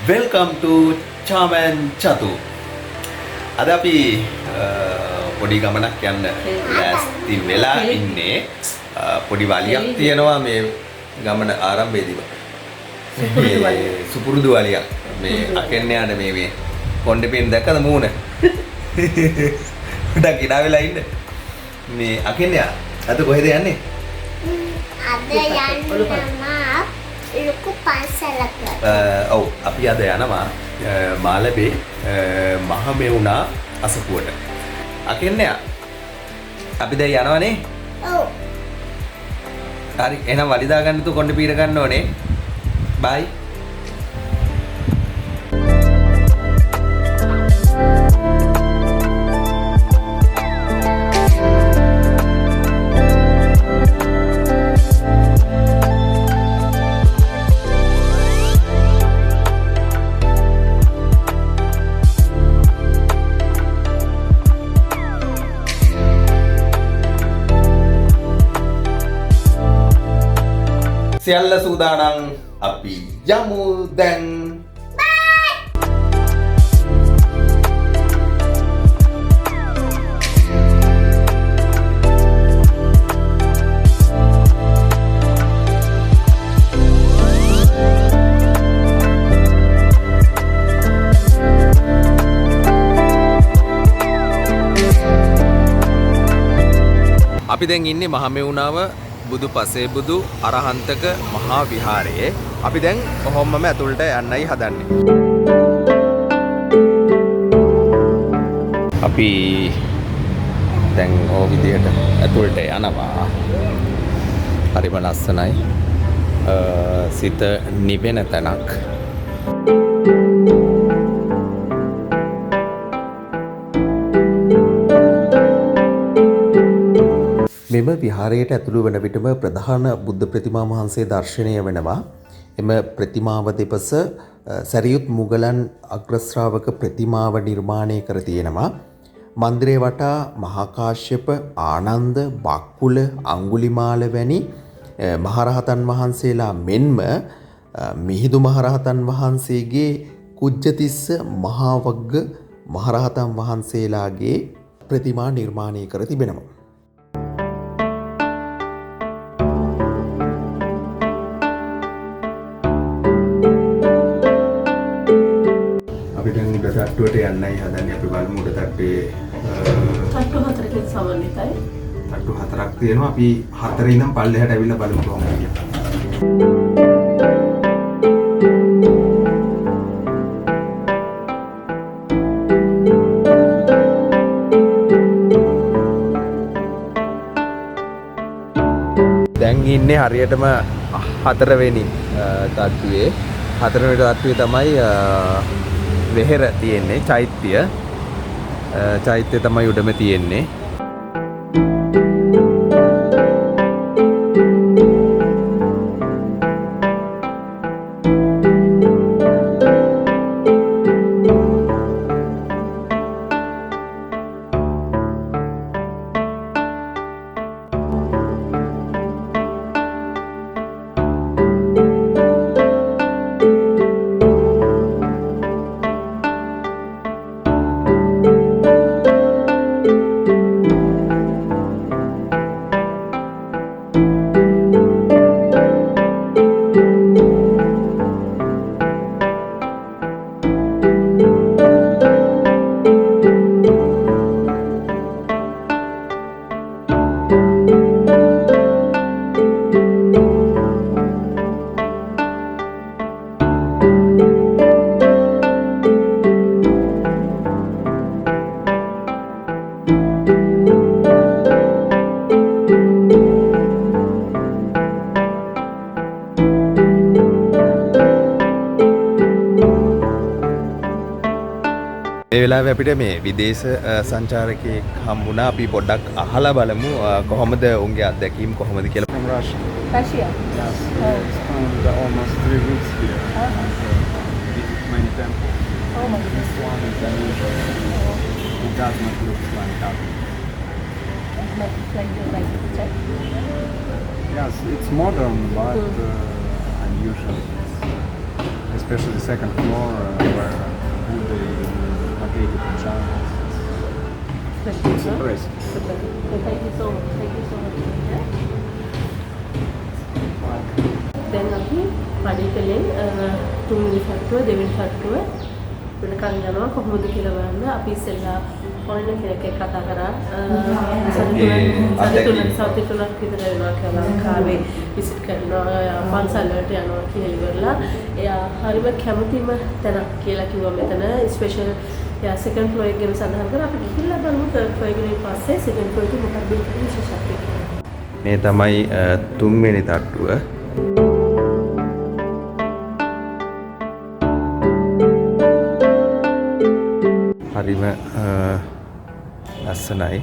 Welcome to Charman Chatu. අද අපි පොඩි ගමනක් යන්න ලෑස්ති වෙලා ඉන්නේ. පොඩි වලියක් තියෙනවා මේ ගමන ආරම්භයේදීම. සුපුරුදු වලියක්. මේ අකෙන්නයාට මේ කොණ්ඩේ දැක්කද මූණ? උඩ කිනා වෙලා ඉන්න. මේ අකෙන්නයා අද කොහෙද යන්නේ? අද යන්නවා ලොකු පන්සලකට. ඔව් අපි අද යනවා මාළඹේ මහමෙවුනා අසපුවට. අකෙන්නයා අපි දැන් යනවනේ. ඔව්. හරි එහෙනම් වලිදා ගන්න තු කොණ්ඩේ පීර ගන්න ඕනේ. බයි. සියල්ල සූදානම් අපි යමු දැන්. අපි දැන් ඉන්නේ මහමෙවුනාව බුදු පසේ බුදු අරහන්තක මහා විහාරයේ. අපි දැන් කොහොමම ඇතුළට යන්නයි හදන්නේ. අපි දැන් ඕ විදිහට ඇතුළට යනවා. හරිම ලස්සනයි. සිත නිවෙන තැනක්. මෙම විහාරයට ඇතුළු වන විටම ප්‍රධාන බුද්ධ ප්‍රතිමා වහන්සේ දර්ශනය වෙනවා. එම ප්‍රතිමාව දෙපස සැරියුත් මුගලන් අග්‍රශ්‍රාවක ප්‍රතිමාව නිර්මාණය කර තියෙනවා. මන්දිරය වටා මහා කාශ්‍යප, ආනන්ද, බක්කුල, අඟුලිමාල වැනි මහරහතන් වහන්සේලා මෙන්ම මිහිඳු මහරහතන් වහන්සේගේ කුජ්ජතිස්ස මහා වග්ග මහරහතන් වහන්සේලාගේ ප්‍රතිමා නිර්මාණය කර තිබෙනවා. තට්ටුවට යන්නයි හදන්නේ. අපි බලමු උඩ තට්ටුවේ තට්ටු 4කින් සමන්විතයි. තට්ටු 4ක් තියෙනවා. අපි 4 ඉඳන් පල්ලෙහාට ඇවිල්ලා බලමු කොහොමද කියලා. දැන් ඉන්නේ හරියටම 4 වෙනි තට්ටුවේ. 4 වෙනි තට්ටුවේ තමයි වෙහෙර තියෙන්නේ. චෛත්‍ය තමයි උඩම තියෙන්නේ. මේ වෙලාවේ අපිට මේ විදේශ සංචාරකයෙක් හම්බුණා. අපි පොඩ්ඩක් අහලා බලමු කොහොමද උන්ගේ අත්දැකීම් කොහොමද කියලා. From Russia. Russia. Yes. Spent almost 3 weeks here. Visit many temples. Oh my goodness. This one is unusual. It does not look like that. Like the check. Yes, it's modern but unusual. especially the second floor where Buddha located in jungle. Thank you, It's sir. impressive. Super. Thank you so much. Thank you so much. දැන් අපි පඩිකලෙන් තුන්වෙනි තට්ටුව දෙවෙනි තට්ටුව වෙනකන් යනවා කොහොමද කියලා බලන්න. අපි ඉස්සෙල්ලා ෆොරෙන් කෙනෙක් එක්ක කතා කරා. සති තුනක් විතර වෙනවා කියලා ලංකාවේ විසිට් කරනවා පන්සල් වලට යනවා කියලා ඉවරලා එයා හරිම කැමතිම තැනක් කියලා කිව්වා මෙතන ස්පෙෂල් එයා සෙකන්ඩ් ෆ්ලෝර් එක ගැන සඳහන් කරා. අපි ගිහිල්ලා බලමු තර්ඩ් ෆ්ලෝර් එකේ පස්සේ සෙකන්ඩ් ෆ්ලෝර් එකේ මොකක්ද විශේෂත්වය කියලා. මේ තමයි තුන්වෙනි තට්ටුව. හරිම ලස්සනයි.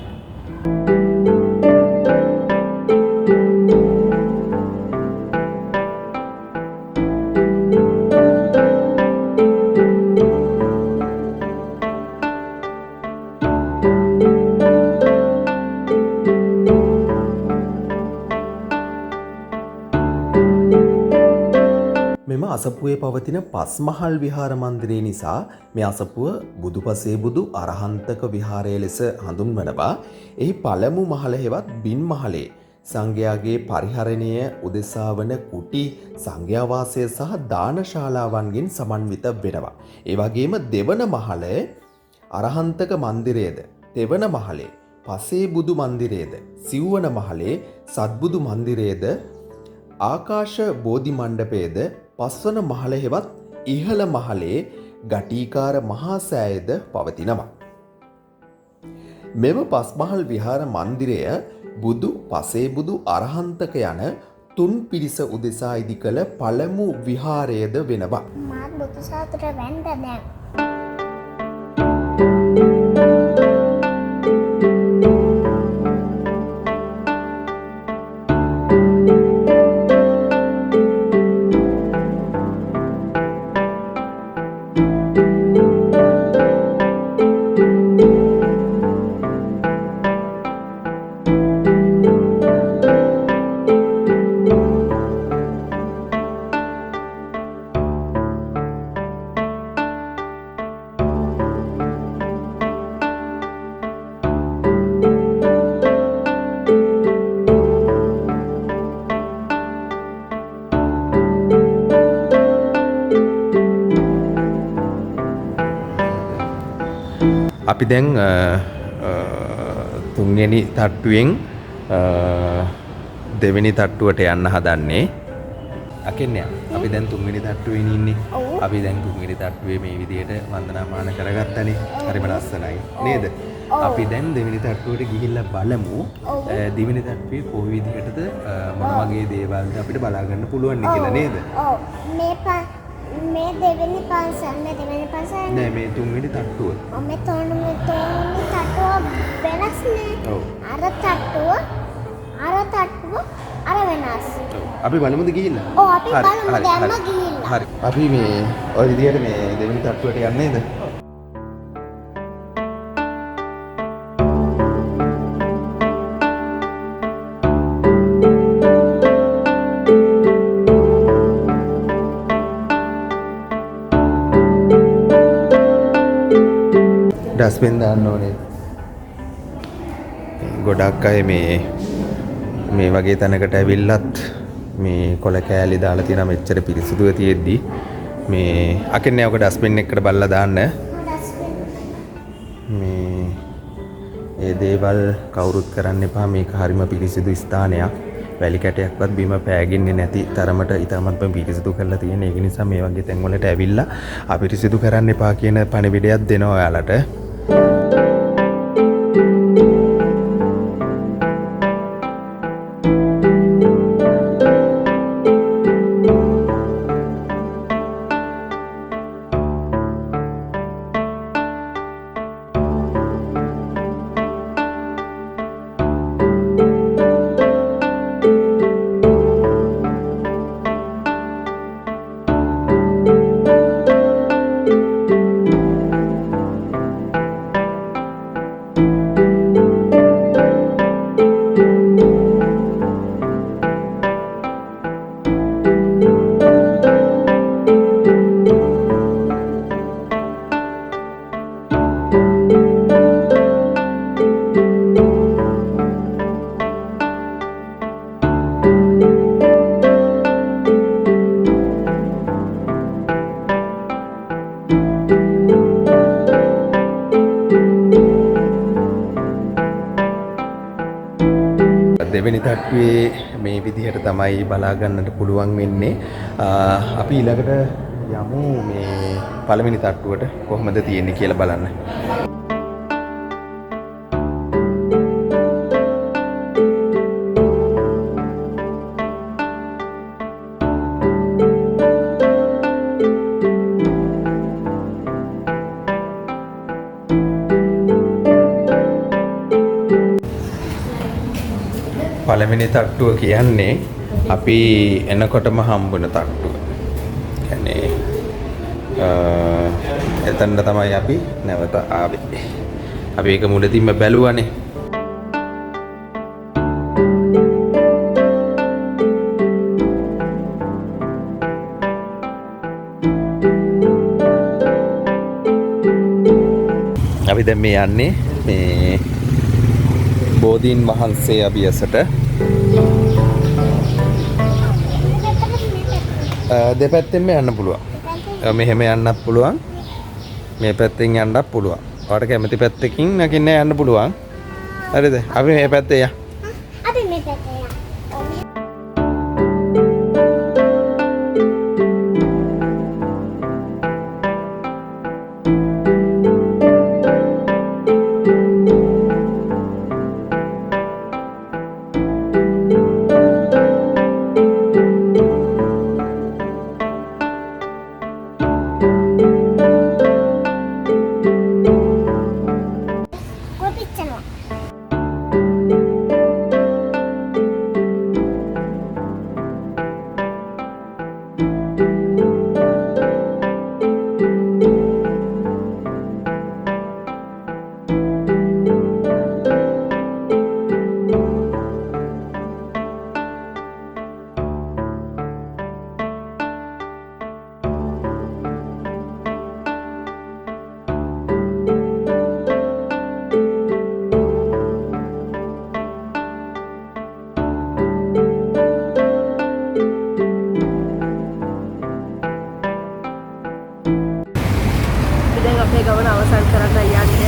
මෙම අසපුවේ පවතින පස්මහල් විහාර මන්දිරය නිසා මේ අසපුව බුදුපසේ බුදු අරහන්තක විහාරය ලෙස හඳුන්වනවා. එහි පළමු මහල හෙවත් බින් මහලේ සංඝයාගේ පරිහරණය උදෙසා වන කුටි සංඝයාවාසය සහ දානශාලාවන්ගෙන් සමන්විත වෙනවා. ඒ වගේම දෙවන මහල අරහන්තක මන්දිරයේද, තෙවන මහලේ පසේ බුදු මන්දිරයේද, සිව්වන මහලේ සත්බුදු මන්දිරයේද, ආකාශ බෝධි මණ්ඩපයේද, පස්වන මහල හෙවත් ඉහළ මහලේ ගටීකාර මහා සෑයද පවතිනවා. මෙම පස්මහල් විහාර මන්දිරය බුදු, පසේ බුදු, අරහන්තක යන තුන් පිරිස උදෙසා ඉදි කළ පළමු විහාරයද වෙනවා. මාත් බුදු සාතුට වැන්ද දැන්. අපි දැන් තුන්වෙනි තට්ටුවෙන් දෙවෙනි තට්ටුවට යන්න හදන්නේ. අකෙන්නේ අපි දැන් තුන්වෙනි තට්ටුවේ ඉන්නේ. අපි දැන් තුන්වෙනි තට්ටුවේ මේ විදිහට වන්දනාමාන කරගත්තනේ. හරිම ලස්සනයි නේද? අපි දැන් දෙවෙනි තට්ටුවට ගිහිල්ලා බලමු. දෙවෙනි තට්ටුවේ කොයි විදිහටද මොන වගේ දේවල්ද අපිට බලා ගන්න පුළුවන් කියලා නේද? ඔව්. මේ දෙවෙනි පන්සල් නෑ මේ තුන්වෙනි තට්ටුව. මේ තුන්වෙනි තට්ටුව වෙනස් නේ. ඔව්. අර තට්ටුව වෙනස්. අපි බලමුද ගිහිල්ලා? ඔව් අපි බලමු දැම්ම ගිහිල්ලා. හරි. අපි මේ ඔය විදිහට මේ දෙවෙනි තට්ටුවට යන්නේ නේද? ඩස්බින් දාන්න ඕනේ. ගොඩක් අය මේ වගේ තැනකට ඇවිල්ලත් මේ කොළ කෑලි දාලා තියෙන මෙච්චර පිරිසිදුව තියෙද්දි මේ අකන්නේ ඔක ඩස්බින් එකකට බලලා දාන්න. මේ ඒ දේවල් කවුරුත් කරන්න එපා. මේක හරිම පිරිසිදු ස්ථානයක්. වැලි කැටයක්වත් බිම පෑගින්නේ නැති තරමට ඉතාමත්ම පිරිසිදු කරලා තියෙන. ඒක නිසා මේ වගේ තැන් වලට ඇවිල්ලා අපිරිසිදු කරන්න එපා කියන පණිවිඩයක් දෙනවා ඔයාලට. පළවෙනි තට්ටුවේ මේ විදිහට තමයි බලා ගන්නට පුළුවන් වෙන්නේ. අපි ඊළඟට යමු මේ පළවෙනි තට්ටුවට කොහොමද තියෙන්නේ කියලා බලන්න. පළවෙනි තට්ටුව කියන්නේ අපි එනකොටම හම්බුන තට්ටුව. කියන්නේ එතනට තමයි අපි නැවත ආවේ. අපි ඒක මුලදීම බැලුවානේ. අපි දැන් මේ යන්නේ මේ බෝධීන් වහන්සේ අභියසට. දෙපැත්තෙන්ම යන්න පුළුවන්. මෙහෙම යන්නත් පුළුවන්. මේ පැත්තෙන් යන්නත් පුළුවන්. ඔයාලට කැමති පැත්තකින් නැගින්න යන්න පුළුවන්. හරිද? අපි මේ පැත්තේ යන්න. අපි මේ පැත්තේ යන්න.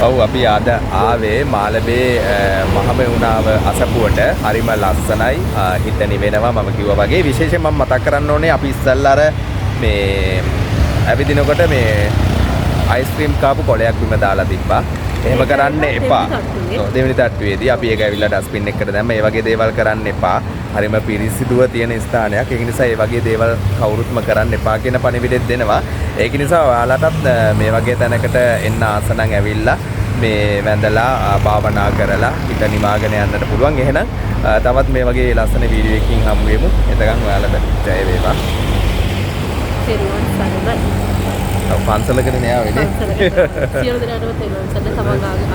ඔව් අපි අද ආවේ මාළඹේ මහමෙවුනාව අසපුවට. හරිම ලස්සනයි. හිත නිවෙනවා මම කිව්වා වගේ. විශේෂයෙන් මම මතක් කරන්න ඕනේ අපි ඉස්සල්ලා අර මේ ඇවිදිනකොට මේ අයිස්ක්‍රීම් කාපු කොලයක් බිම දාලා තිබ්බා. එහෙම කරන්න එපා. දෙවෙනි තට්ටුවේදී අපි ඒක ඇවිල්ලා ඩස්බින් එකකට දැම්ම. ඒ වගේ දේවල් කරන්න එපා. හරිම පිරිසිදුව තියෙන ස්ථානයක්. ඒක නිසා ඒ වගේ දේවල් කවුරුත්ම කරන්න එපා කියන පණිවිඩෙත් දෙනවා. ඒක නිසා ඔයාලටත් මේ වගේ තැනකට එන්න ආස නම් ඇවිල්ලා මේ වැඳලා භාවනා කරලා හිත නිවාගෙන යන්නට පුළුවන්. එහෙනම් තවත් මේ වගේ ලස්සන වීඩියෝ එකකින් හමු වෙමු. එතකන් ඔයාලට ජය වේවා. තෙරුවන් සරණයි. පන්සලකට නෑ ආවේ නේ. සියලු දෙනාටම තෙරුවන් සරණයි. තමන් ආගම